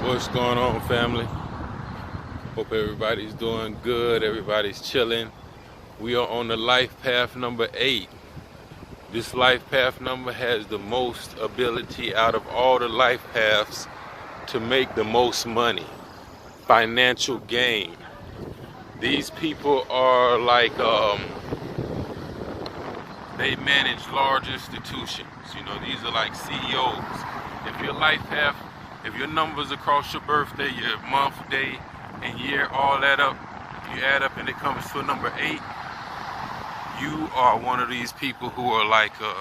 What's going on, family? Hope everybody's doing good, everybody's chilling. We are on the life path number 8. This life path number has the most ability out of all the life paths to make the most money, financial gain. These people are like, they manage large institutions. You know, these are like CEOs. If your life path, if your numbers across your birthday, your month, day, and year, all that up, you add up and it comes to a number 8, you are one of these people who are like a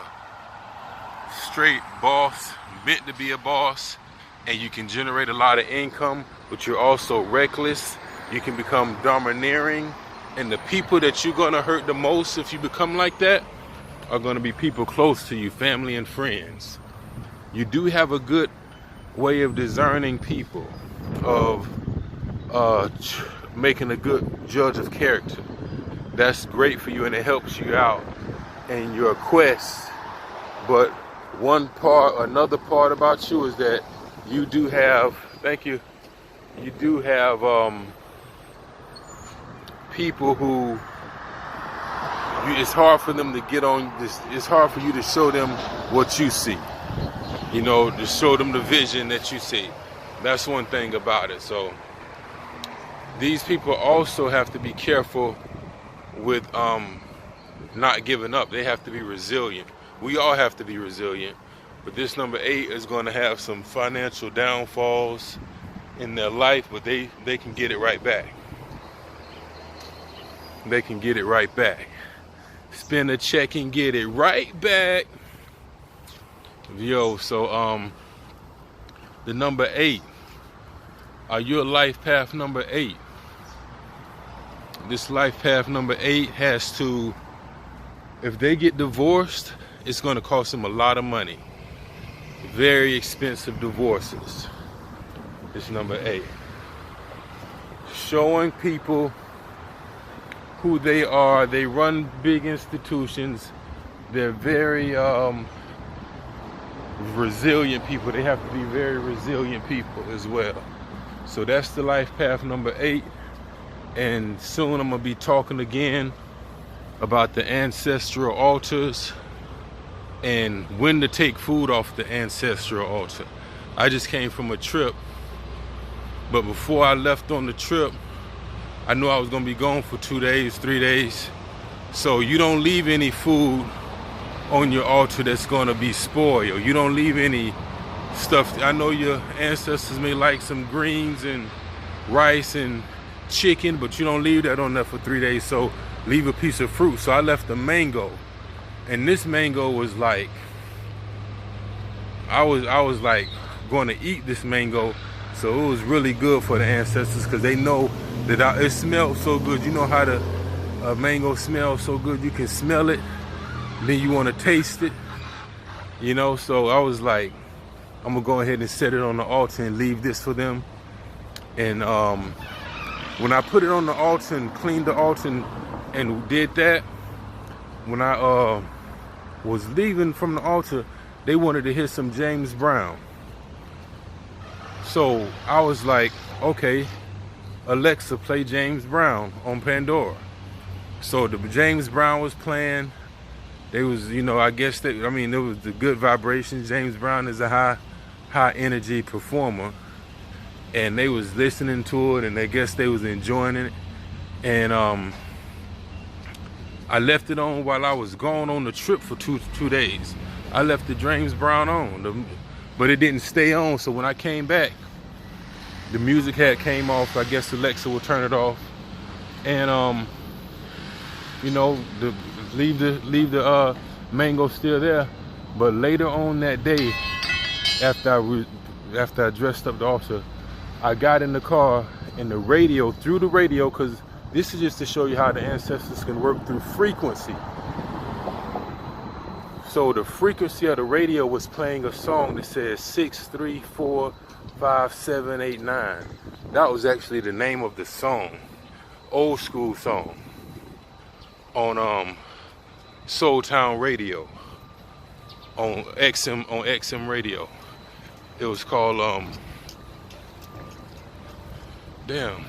straight boss, meant to be a boss, and you can generate a lot of income, but you're also reckless. You can become domineering, and the people that you're gonna hurt the most if you become like that are gonna be people close to you, family and friends. You do have a good way of discerning people, of making a good judge of character. That's great for you, and it helps you out in your quest. But another part about you is that you do have, you do have people who, it's hard for them to get on this, it's hard for you to show them what you see. You know, to show them the vision that you see. That's one thing about it. So these people also have to be careful with not giving up. They have to be resilient. We all have to be resilient. But this number 8 is going to have some financial downfalls in their life, but they can get it right back. They can get it right back. Spend a check and get it right back. Yo, so the number 8, are you a life path number 8? This life path number 8 has to, if they get divorced, it's going to cost them a lot of money. Very expensive divorces. It's number 8. Showing people who they are. They run big institutions. They're very resilient people. They have to be very resilient people as well. So that's the life path number 8. And soon I'm gonna be talking again about the ancestral altars and when to take food off the ancestral altar. I just came from a trip, but before I left on the trip, I knew I was gonna be gone for 2 days, 3 days. So you don't leave any food on your altar that's gonna be spoiled. You don't leave any stuff. I know your ancestors may like some greens and rice and chicken, but you don't leave that on there for 3 days. So leave a piece of fruit. So I left a mango, and this mango was like, I was like going to eat this mango. So it was really good for the ancestors, because they know that it smelled so good. You know how the mango smells so good. You can smell it, then you want to taste it, you know. So I was like, I'm gonna go ahead and set it on the altar and leave this for them. And when I put it on the altar and cleaned the altar and did that, when I was leaving from the altar, they wanted to hear some James Brown. So I was like, okay, Alexa, play James Brown on Pandora. So the James Brown was playing. They was, you know, I guess there was the good vibrations. James Brown is a high energy performer, and they was listening to it, and I guess they was enjoying it. And I left it on while I was gone on the trip for two days. I left the James Brown on, but it didn't stay on. So when I came back, the music had came off. I guess Alexa will turn it off, and you know, leave the mango still there. But later on that day, after I dressed up the altar, I got in the car, and the radio, through the radio, because this is just to show you how the ancestors can work through frequency. So the frequency of the radio was playing a song that says 6, 3, 4, 5, 7, 8, 9. That was actually the name of the song, old school song, on Soul Town Radio, on XM radio. It was called Damn,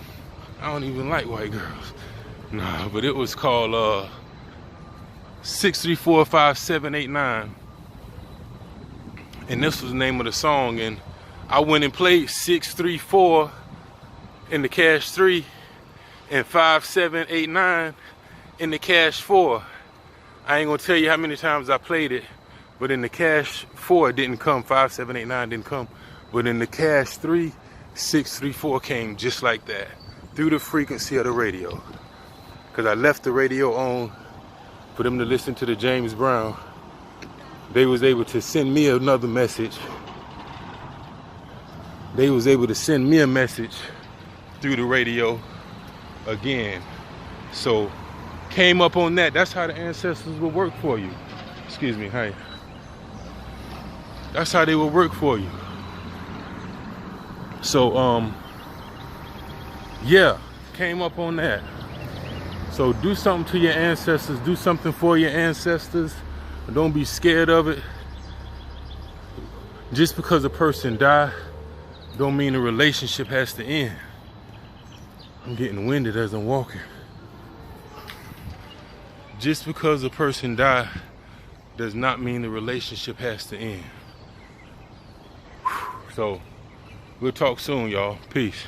I don't even like white girls. Nah, but it was called 6345789. And this was the name of the song. And I went and played 634 in the cash 3 and 5789 in the cash 4. I ain't gonna tell you how many times I played it, but in the cash 4 it didn't come, 5789 didn't come. But in the cash 3, 634 came just like that, through the frequency of the radio. Cause I left the radio on for them to listen to the James Brown. They was able to send me another message. They was able to send me a message through the radio again. So came up on that. That's how the ancestors will work for you. Excuse me, hi. That's how they will work for you. So yeah, came up on that. So do something to your ancestors, do something for your ancestors. Don't be scared of it. Just because a person died, don't mean the relationship has to end. I'm getting winded as I'm walking. Just because a person died does not mean the relationship has to end. So we'll talk soon, y'all. Peace.